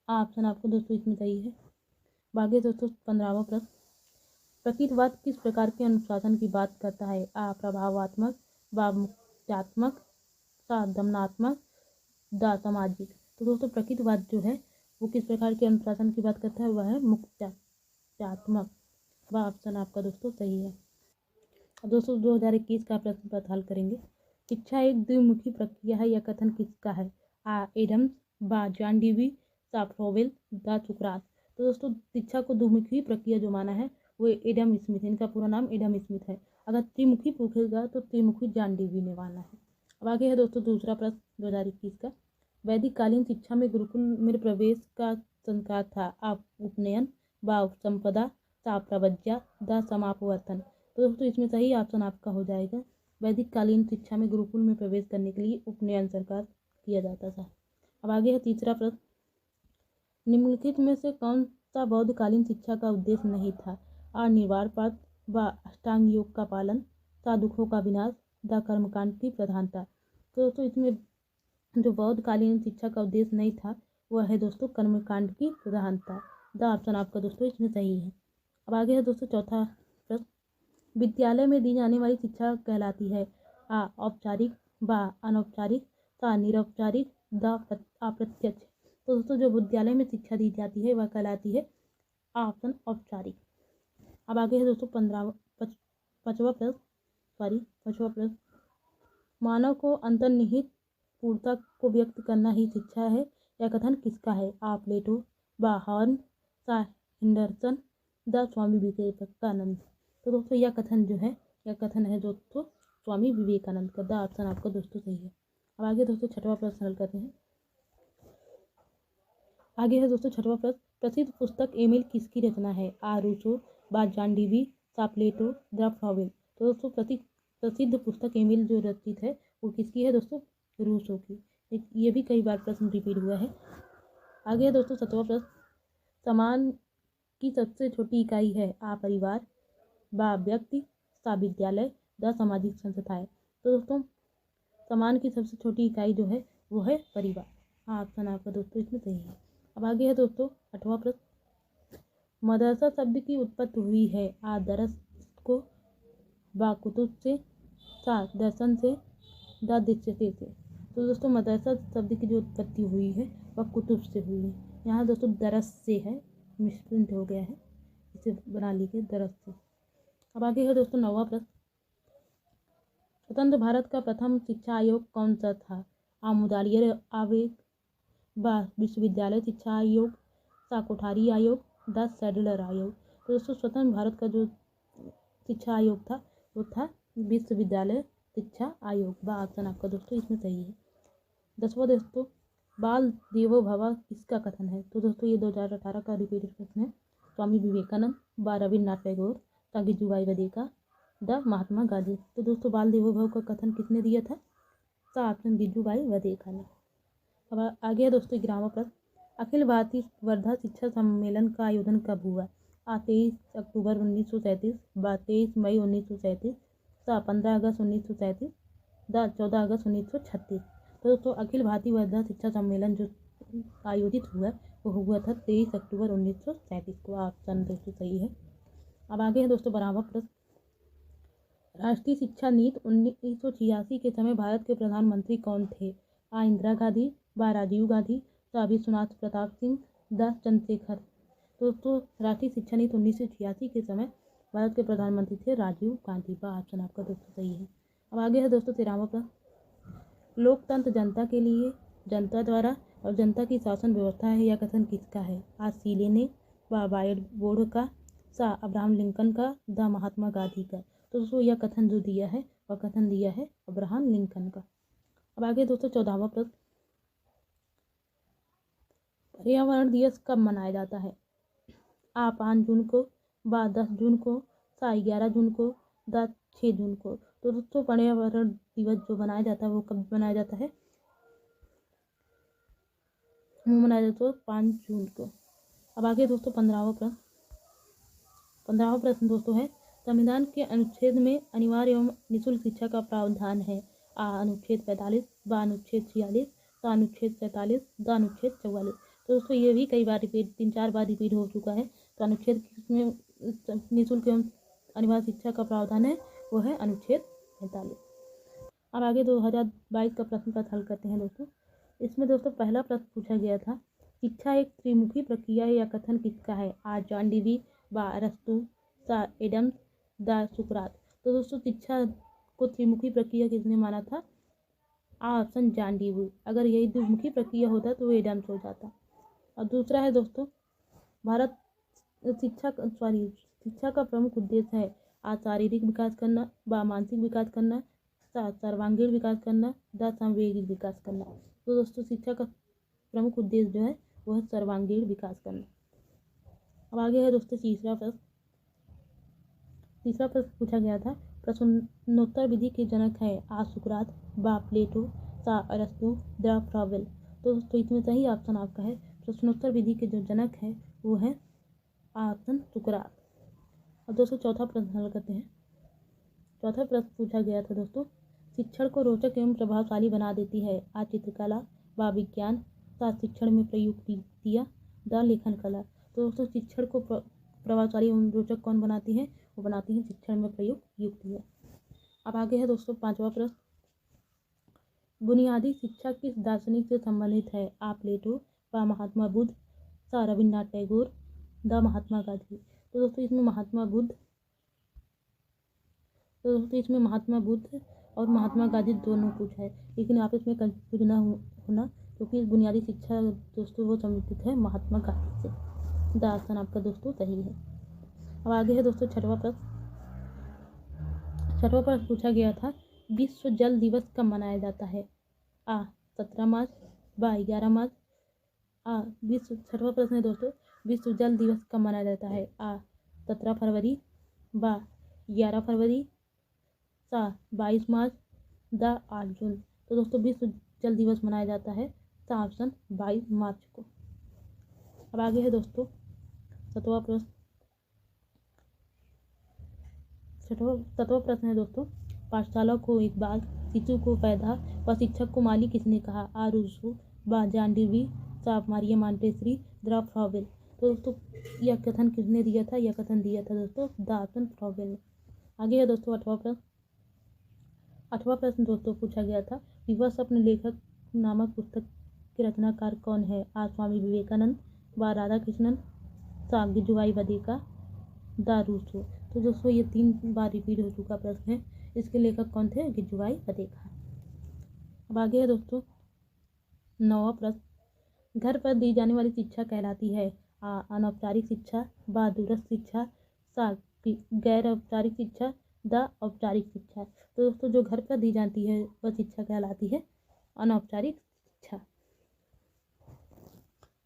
ऑप्शन आपको दोस्तों इसमें सही है। बाकी दोस्तों 15वां प्रश्न, प्रतीतवाद किस प्रकार के अनुशासन की बात करता है? आ प्रभावात्मक, बा मुक्त्यात्मक, सा दमनात्मक, दा सामाजिक। तो दोस्तों प्रतीतवाद जो है वो किस प्रकार के अनुशासन की बात करता है? वह है मुक्त्यात्मक। वह ऑप्शन आपका दोस्तों सही है। अब दोस्तों 2021 का प्रश्न पत्र हल करेंगे। शिक्षा एक द्विमुखी प्रक्रिया है, यह कथन किसका है? आ एडम्स, बा जॉन डीवी, सा फ्रोवेल, दा सुकरात। तो दोस्तों शिक्षा को द्विमुखी प्रक्रिया जो माना है वो एडम स्मिथ, इनका पूरा नाम एडम स्मिथ है। अगर त्रिमुखी पूछेगा तो त्रिमुखी जॉन डीवी ने माना है। अब आगे है दोस्तों दूसरा प्रश्न 2021 का, वैदिक कालीन शिक्षा में गुरुकुल में प्रवेश का संस्कार था? आप उपनयन, बा संपदा, सा प्रवज्जा, दा समापवर्तन। तो दोस्तों इसमें सही ऑप्शन आपका हो जाएगा, वैदिक कालीन शिक्षा में गुरुकुल में प्रवेश करने के लिए उपनयन संस्कार किया जाता था। अब आगे है तीसरा प्रश्न, निम्नलिखित में से कौन सा बौद्धकालीन शिक्षा का उद्देश्य नहीं था? आ निर्वाण पाठ, व अष्टांग योग का पालन, सा दुखों का विनाश, द कर्मकांड की प्रधानता। तो दोस्तों इसमें जो बौद्धकालीन शिक्षा का उद्देश्य नहीं था वह है दोस्तों कर्मकांड की प्रधानता। द ऑप्शन आपका दोस्तों इसमें सही है। अब आगे है दोस्तों चौथा प्रश्न, विद्यालय में दी जाने वाली शिक्षा कहलाती है? आ औपचारिक, बा अनौपचारिक, सा निरौपचारिक, द अप्रत्यक्ष। तो दोस्तों जो विद्यालय में शिक्षा दी जाती है वह कहलाती है ऑप्शन औपचारिक। अब आगे है दोस्तों पांचवा प्रश्न, मानव को अंतर्निहित पूर्णता को व्यक्त करना ही शिक्षा है, यह कथन किसका है? आ प्लेटो, बा हॉर्न, सा हेंडरसन, द स्वामी विवेकानंद। तो दोस्तों यह कथन है दोस्तों स्वामी विवेकानंद का। द ऑप्शन आपका दोस्तों सही है। अब आगे दोस्तों छठवां प्रश्न हल करते हैं। आगे है दोस्तों छठवां प्रश्न, प्रसिद्ध पुस्तक एमिल किसकी रचना है? आ रूसो, बा जॉन डीवी, सा प्लेटो, द फ्रोवेल। तो दोस्तों प्रसिद्ध पुस्तक एमिल जो रचित है वो किसकी है दोस्तों? रूसो की। ये भी कई बार प्रश्न रिपीट हुआ है। आगे है दोस्तों 7वां प्रश्न, समान की सबसे छोटी इकाई है? आ परिवार, बा व्यक्ति, सा विद्यालय, द सामाजिक संस्थाएं। तो दोस्तों समान की सबसे छोटी इकाई जो है वो है परिवार। ऑप्शन आपका दोस्तों इसमें सही है। अब आगे है दोस्तों 8वां प्रश्न, मदरसा शब्द की उत्पत्ति हुई है? आ दरस को, बा कुतुब से, सा दर्शन से, द दृश्यते से। तो दोस्तों मदरसा शब्द की जो उत्पत्ति हुई है वह कुतुब से हुई है। यहाँ दोस्तों दरस से है, मिसप्रिंट हो गया है, इसे बना लीजिए दरस से। अब आगे है दोस्तों 9वां प्रश्न, स्वतंत्र भारत का प्रथम शिक्षा आयोग कौन सा था? आ मुदालियर आयोग, बा विश्वविद्यालय शिक्षा आयोग, सा कोठारी आयोग, द सैडलर आयोग। तो दोस्तों स्वतंत्र भारत का जो शिक्षा आयोग था वो था विश्वविद्यालय शिक्षा आयोग, बा ऑप्शन आपका दोस्तों इसमें सही है। 10वां दोस्तों, बाल देवो भव किसका कथन है? तो दोस्तों ये 2018 का रिपीटेड प्रश्न है। स्वामी विवेकानंद, बा रविन्द्रनाथ टैगोर, ता गिजुभाई वधेका, द महात्मा गांधी। तो दोस्तों बाल देवो भव का कथन किसने दिया था? सा ऑप्शन गिजुभाई वधेका ने। अब आगे है दोस्तों 11वां प्रश्न, अखिल भारतीय वर्धा शिक्षा सम्मेलन का आयोजन कब हुआ? 23 अक्टूबर 1937, 23 मई 1937, 15 अगस्त 1937, 14 अगस्त 1936। तो दोस्तों अखिल भारतीय वर्धा शिक्षा सम्मेलन जो आयोजित हुआ वो हुआ था 23 अक्टूबर 1937 को। ऑप्शन दोस्तों सही है। अब आगे है दोस्तों 12वां प्रश्न, राष्ट्रीय शिक्षा नीति 1986 के समय भारत के प्रधानमंत्री कौन थे? आ इंदिरा गांधी, बा राजीव गांधी, सा विश्वनाथ प्रताप सिंह, द चंद्रशेखर। दोस्तों राष्ट्रीय शिक्षा नीति 1986 के समय भारत के प्रधानमंत्री थे राजीव गांधी, बा ऑप्शन आपका दोस्तों सही है। अब आगे है दोस्तों 13वां प्रश्न, लोकतंत्र जनता के लिए, जनता द्वारा और जनता की शासन व्यवस्था है, यह कथन किसका है? आ सीले ने, बा बायर बोर्ड का, सा अब्राहम लिंकन का, द महात्मा गांधी का। तो दोस्तों यह कथन जो दिया है वह कथन दिया है अब्राहम लिंकन का। अब आगे दोस्तों 14वां प्रश्न, पर्यावरण दिवस कब मनाया जाता है? आ 5 जून को, बा 10 जून को, सा 11 जून को, द 6 जून को। तो दोस्तों पर्यावरण दिवस जो मनाया जाता है वो कब मनाया जाता है? वो मनाया जाता है 5 जून को। अब आगे दोस्तों 15वां प्रश्न, 15वां प्रश्न दोस्तों है, संविधान के अनुच्छेद में अनिवार्य एवं निःशुल्क शिक्षा का प्रावधान है? आ अनुच्छेद 45, बा अनुच्छेद 46, सा अनुच्छेद 47, द अनुच्छेद 44। तो दोस्तों ये भी कई बार रिपीट 3-4 बार रिपीट हो चुका है। तो अनुच्छेद में निःशुल्क एवं अनिवार्य शिक्षा का प्रावधान है वो है अनुच्छेद 45। अब आगे 2022 का प्रश्न का हल करते हैं दोस्तों। इसमें दोस्तों पहला प्रश्न पूछा गया था, शिक्षा एक त्रिमुखी प्रक्रिया है, यह कथन किसका है? आ जॉन डीवी, बा अरस्तु, सा एडम्स, द सुकरात। तो दोस्तों शिक्षा को त्रिमुखी प्रक्रिया किसने माना था? आ ऑप्शन जॉन डीवी। अगर यही द्विमुखी प्रक्रिया होता तो एडम्स हो जाता। और दूसरा है दोस्तों, भारत शिक्षा का प्रमुख उद्देश्य है? आ शारीरिक विकास करना, बा मानसिक विकास करना, सा सर्वांगीण विकास करना, द सांवेगिक विकास करना। तो दोस्तों शिक्षा का प्रमुख उद्देश्य जो है वह सर्वांगीण विकास करना। अब आगे है दोस्तों तीसरा प्रश्न पूछा गया था, प्रश्नोत्तर विधि के जनक है? आ सुकरात, बा प्लेटो, सा अरस्तु, द फ्लावेल। तो दोस्तों इसमें सही ऑप्शन आपका है, प्रश्नोत्तर विधि के जो जनक है वो है ऑप्शन सुकरात। अब दोस्तों चौथा प्रश्न हल करते हैं। चौथा प्रश्न पूछा गया था दोस्तों, शिक्षण को रोचक एवं प्रभावशाली बना देती है? आ चित्रकला, बा विज्ञान, सा शिक्षण में प्रयुक्त युक्तियाँ, द लेखन कला। तो दोस्तों शिक्षण को प्रभावशाली एवं रोचक कौन बनाती है? वो बनाती है शिक्षण में प्रयुक्त युक्तियाँ। अब आगे है दोस्तों 5वां प्रश्न, बुनियादी शिक्षा किस दार्शनिक से संबंधित है? आ प्लेटो, बा महात्मा बुद्ध, सा रविन्द्रनाथ टैगोर, द महात्मा गांधी। तो दोस्तों इसमें महात्मा बुद्ध और महात्मा गांधी दोनों पूछा है, लेकिन आप इसमें कंफ्यूज ना होना क्योंकि बुनियादी शिक्षा दोस्तों वो संबंधित है महात्मा गांधी से। द ऑप्शन आपका दोस्तों सही है। अब आगे है दोस्तों छठवां प्रश्न पूछा गया था, विश्व जल दिवस कब मनाया जाता है? आ 17 मार्च, बा 11 मार्च। छठवां प्रश्न है दोस्तों, विश्व जल दिवस कब मनाया जाता है? आ 17 फरवरी, बा 11 फरवरी, सा 22 मार्च, द 8 जून। तो दोस्तों विश्व जल दिवस मनाया जाता है सा ऑप्शन 22 मार्च को। अब आगे है दोस्तों सातवां प्रश्न है दोस्तों, पाठशाला को एक बाल, शिशु को पैदा व शिक्षक को माली किसने कहा? आ रूसो, बा जॉन डीवी, सा मारिया मॉन्टेसरी, द फ्लावेल। तो दोस्तों यह कथन किसने दिया था? यह कथन दिया था दोस्तों द ऑप्शन फ्लावेल ने। आगे है दोस्तों आठवां प्रश्न दोस्तों पूछा गया था, विवश स्वप्न लेखक नामक पुस्तक के रचनाकार कौन है? आ स्वामी विवेकानंद, बा राधा कृष्णन, सा गिजुभाई वधेका, द रूसो। तो दोस्तों ये 3 बार रिपीट हो चुका प्रश्न है, इसके लेखक कौन थे? गिजुभाई वधेका। अब आगे है दोस्तों 9वां प्रश्न, घर पर दी जाने वाली शिक्षा कहलाती है? आ अनौपचारिक शिक्षा, बा दूरस्थ शिक्षा, सा गैर औपचारिक शिक्षा, द औपचारिक शिक्षा। तो दोस्तों जो घर पर दी जाती है वह शिक्षा कहलाती है अनौपचारिक शिक्षा।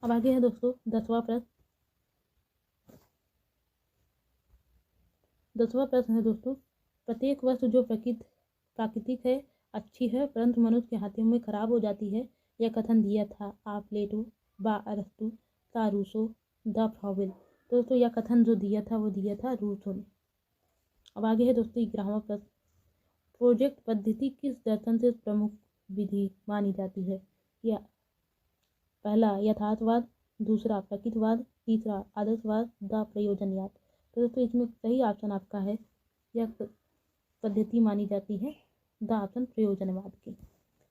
अब आगे है दोस्तों 10वां प्रश्न। 10वां प्रश्न है दोस्तों, प्रत्येक वस्तु जो प्राकृतिक है, अच्छी है, परंतु मनुष्य के हाथों में खराब हो जाती है, यह कथन दिया था आ प्लेटो, बा अरस्तु, ता रूसो, द फ्रॉवेल। तो दोस्तों यह कथन जो दिया था वो दिया था रूसो ने। अब आगे है दोस्तों 11वां प्रश्न, प्रोजेक्ट पद्धति किस दर्शन से प्रमुख विधि मानी जाती है? या पहला यथार्थवाद, दूसरा प्रकृतिवाद, तीसरा आदर्शवाद, द प्रयोजनवाद। तो दोस्तों इसमें सही ऑप्शन आपका है, यह पद्धति मानी जाती है द ऑप्शन प्रयोजनवाद की।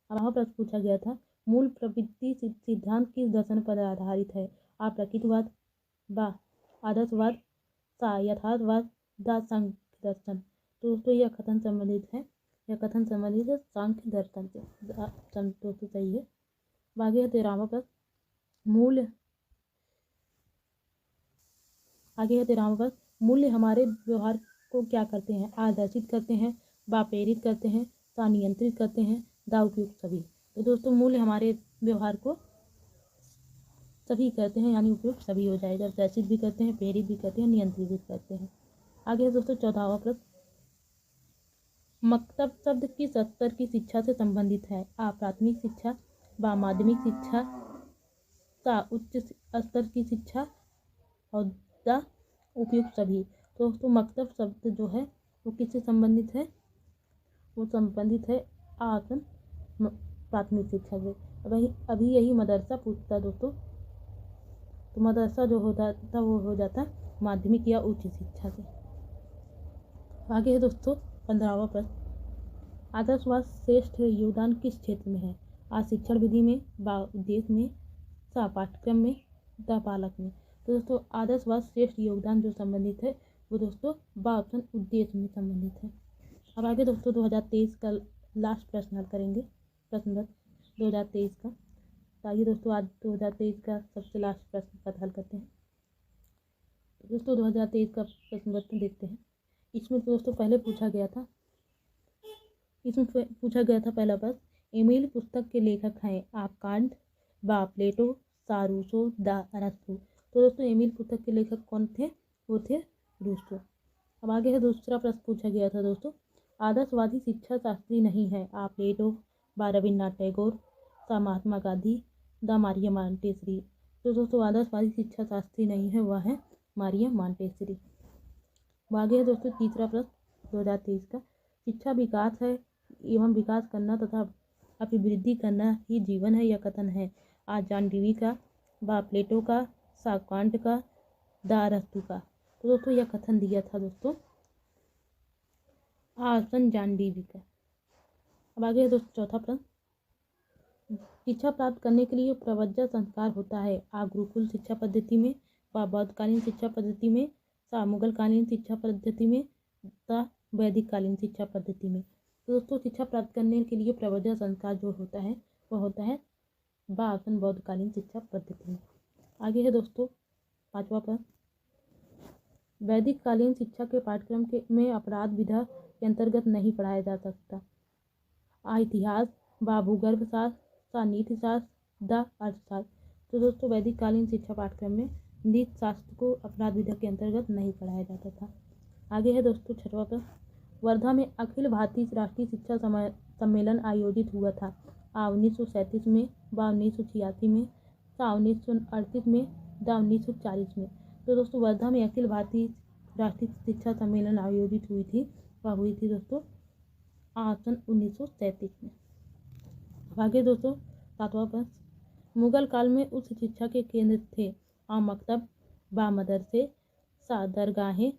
अब वहाँ प्रश्न पूछा गया था, मूल प्रवृत्ति सिद्धांत किस दर्शन पर आधारित है? आ प्रकृतिवाद, बा आदर्शवाद, सा यथार्थवाद, द सांख्य दर्शन। तो दोस्तों यह कथन संबंधित है सांख्य दर्शन से। दोस्तों सही है। आगे है 13वां प्रश्न, मूल्य हमारे व्यवहार को क्या करते हैं? आदर्शित करते हैं, व प्रेरित करते हैं, सा नियंत्रित करते हैं, दा उपयुक्त सभी। तो दोस्तों मूल्य हमारे व्यवहार को सभी करते हैं, यानी उपयुक्त सभी हो जाएगा। आदर्शित भी करते हैं, प्रेरित भी करते हैं, नियंत्रित भी करते हैं। आगे है दोस्तों 14वां प्रश्न, मकतब शब्द किस स्तर की शिक्षा से संबंधित है? आ प्राथमिक शिक्षा, व माध्यमिक शिक्षा, सा उच्च स्तर की शिक्षा, और द उपयुक्त सभी। तो दोस्तों मकतब शब्द जो है वो किससे संबंधित है? वो संबंधित है ऑप्शन प्राथमिक शिक्षा से। अभी यही मदरसा पूछता है दोस्तों, तो मदरसा जो होता था वो हो जाता माध्यमिक या उच्च शिक्षा से। आगे है दोस्तों 15वां प्रश्न, आदर्शवाद श्रेष्ठ योगदान किस क्षेत्र में है? आ शिक्षण विधि में, बा उद्देश्य में, सा पाठ्यक्रम में, द पालक में। तो दोस्तों आदर्शवाद श्रेष्ठ योगदान जो संबंधित है वो दोस्तों बा ऑप्शन उद्देश्य में संबंधित है। अब आगे दोस्तों 2023 का लास्ट प्रश्न हल करेंगे, प्रश्न 2023 का। तो आइए दोस्तों आज 2023 का सबसे लास्ट प्रश्न का हल करते हैं। दोस्तों 2023 का प्रश्न पत्र देखते हैं। इसमें दोस्तों पहले पूछा गया था पहला प्रश्न, एमिल पुस्तक के लेखक हैं? आप कांट, बा प्लेटो, सा रूसो, द अरस्तु। तो दोस्तों एमिल पुस्तक के लेखक कौन थे? वो थे रूसो। अब आगे है दूसरा प्रश्न पूछा गया था दोस्तों, आदर्शवादी शिक्षा शास्त्री नहीं है? आप प्लेटो, बा रविन्द्रनाथ टैगोर, सा महात्मा गांधी, द मारिया मॉन्टेसरी। तो दोस्तों आदर्शवादी शिक्षा शास्त्री नहीं है, वह है मारिया मॉन्टेसरी। आगे है दोस्तों तीसरा प्रश्न 2023 का, शिक्षा विकास है एवं विकास करना तथा अभिवृद्धि करना ही जीवन है, यह कथन है? आ जॉन डीवी का, बा प्लेटो का, सा कांट का, द अरस्तु का। तो दोस्तों यह कथन दिया था दोस्तों ऑप्शन जॉन डीवी का। अब आगे है दोस्तों चौथा प्रश्न, शिक्षा प्राप्त करने के लिए प्रवर्ज्य संस्कार होता है? आ गुरुकुल शिक्षा पद्धति में, व बौद्धकालीन शिक्षा पद्धति में, सा मुगल कालीन शिक्षा पद्धति में, द वैदिक कालीन शिक्षा पद्धति में। तो दोस्तों शिक्षा प्राप्त करने के लिए प्रवर्ज्य संस्कार जो होता है वह होता है ब ऑप्शन बौद्धकालीन शिक्षा पद्धति में। आगे है दोस्तों पांचवा प्रश्न, वैदिक कालीन शिक्षा के पाठ्यक्रम में अपराध विधा के अंतर्गत नहीं पढ़ाया जा सकता? आ इतिहास, व भूगर्भ शास्त्र, सा नीति शास्त्र, द अर्थशास्त्र। तो दोस्तों वैदिक कालीन शिक्षा पाठ्यक्रम में नीति शास्त्र को अपराध विधा के अंतर्गत नहीं पढ़ाया जाता था। आगे है दोस्तों छठवां प्रश्न, वर्धा में अखिल भारतीय राष्ट्रीय शिक्षा सम्मेलन आयोजित हुआ था? आ 1937 में, व 1986 में, सा 1938 में, द 1940 में। तो दोस्तों वर्धा में अखिल भारतीय राष्ट्रीय शिक्षा सम्मेलन आयोजित हुई थी, वह हुई थी दोस्तों ऑप्शन 1937 में। आगे दोस्तों सातवां प्रश्न, मुगल काल में उच्च शिक्षा के केंद्र थे? आ मकतब, बा मदरसे, सा दरगाहें,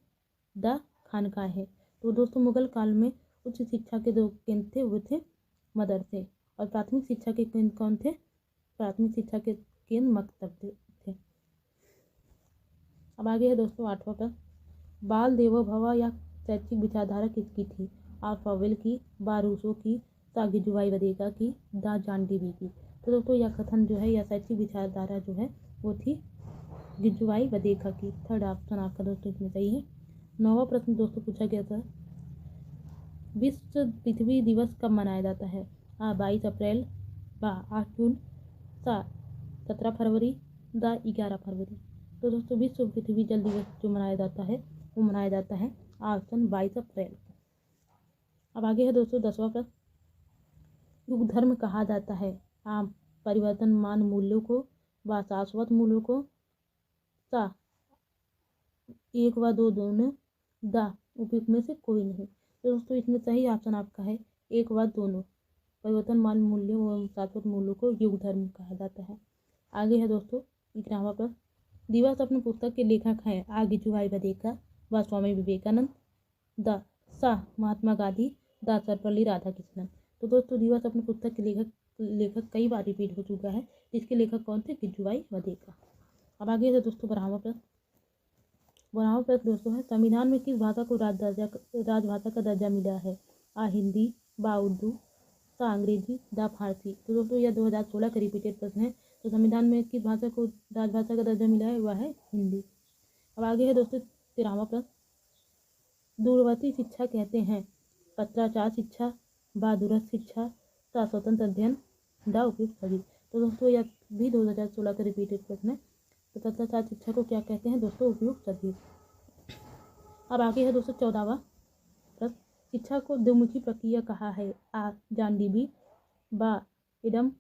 द खानकाहें। तो दोस्तों मुगल काल में उच्च शिक्षा के दो केंद्र थे, वो थे मदरसे, और प्राथमिक शिक्षा के केंद्र कौन थे? प्राथमिक शिक्षा के केंद्र मकतब थे। अब आगे है दोस्तों आठवां प्रश्न, बाल देवो भव या शैक्षिक विचारधारा किसकी थी? आ फ्रॉवेल की, बा रूसो की, सा गिजुबाई वदेका की, द जॉन डीवी की। तो दोस्तों यह कथन जो है या शैक्षिक विचारधारा जो है वो थी गिजुबाई वदेका की। थर्ड ऑप्शन आपका दोस्तों इसमें सही है। नौवां प्रश्न दोस्तों पूछा गया था, विश्व पृथ्वी दिवस कब मनाया जाता है? आ 22 अप्रैल, बा 8 जून, सा 17 फरवरी, दा 11 फरवरी। तो दोस्तों विश्व पृथ्वी जल दिवस जो मनाया जाता है वो मनाया जाता है ऑप्शन 22 अप्रैल को। अब आगे है दोस्तों 10वां प्रश्न, युग धर्म कहा जाता है? आ परिवर्तनमान मूल्यों को, व शाश्वत मूल्यों को, सा एक व दो दोनों, दा उपयुक्त में से कोई नहीं। तो दोस्तों इसमें सही ऑप्शन आपका है एक व दोनों। परिवर्तनमान मूल्यों एवं शाश्वत मूल्यों को युग धर्म कहा जाता है। आगे है दोस्तों 11वां प्रश्न, दिवस अपनी पुस्तक के लेखक हैं? आ गिजुभाई बधेकर, व स्वामी विवेकानंद, द सा महात्मा गांधी, द सर्वपल्ली राधाकृष्णन। तो दोस्तों दिवस अपनी पुस्तक के लेखक कई बार रिपीट हो चुका है, जिसके लेखक कौन थे? गिजुभाई बधेकर। अब आगे है दोस्तों 12वां प्रश्न, 12वां प्रश्न दोस्तों है संविधान में किस भाषा को राजभाषा का दर्जा मिला है? आ हिंदी, बा उर्दू, सा अंग्रेजी, दा फारसी। तो दोस्तों यह 2016 का रिपीटेड प्रश्न है। तो संविधान में किस भाषा को राजभाषा का दर्जा मिला है? वह है हिंदी। अब आगे है दोस्तों 13वां प्रश्न, दूरवर्ती शिक्षा कहते हैं? पत्राचार शिक्षा, बा दूरस्थ शिक्षा, सा स्वतंत्र अध्ययन, दा उपयुक्त सभी। तो दोस्तों यह भी 2016 का रिपीटेड प्रश्न है। तो पत्राचार शिक्षा को क्या कहते हैं दोस्तों? उपयुक्त सभी। अब आगे है दोस्तों 14वां प्रश्न, शिक्षा को द्विमुखी प्रक्रिया कहा है? आ जॉन डीवी, बा एडम,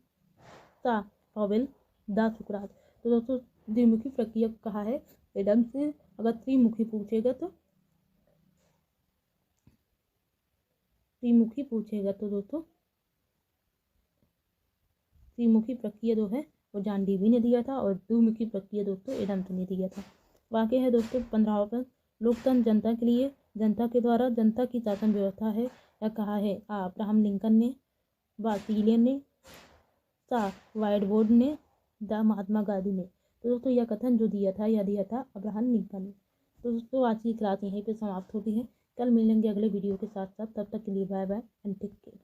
सा पॉवेल, दा सुकरात। तो दोस्तों द्विमुखी प्रक्रिया कहा है एडम से। अगर त्रिमुखी पूछेगा तो दोस्तों त्रिमुखी प्रक्रिया जो है वो जॉन डीवी ने दिया था, और द्विमुखी प्रक्रिया दोस्तों एडम्स ने दिया था। वाक्य है दोस्तों 15वां प्रश्न, लोकतंत्र जनता के लिए, जनता के द्वारा, जनता की शासन व्यवस्था है, या कहा है? आ अब्राहम लिंकन ने, बा सीलियन ने, सा वाइट बोर्ड ने, दा महात्मा गांधी ने। तो दोस्तों यह कथन जो दिया था अब्राहम लिंकन ने। तो दोस्तों आज की क्लास यहीं पे समाप्त होती है। कल मिलेंगे अगले वीडियो के साथ। तब तक के लिए bye bye and take care.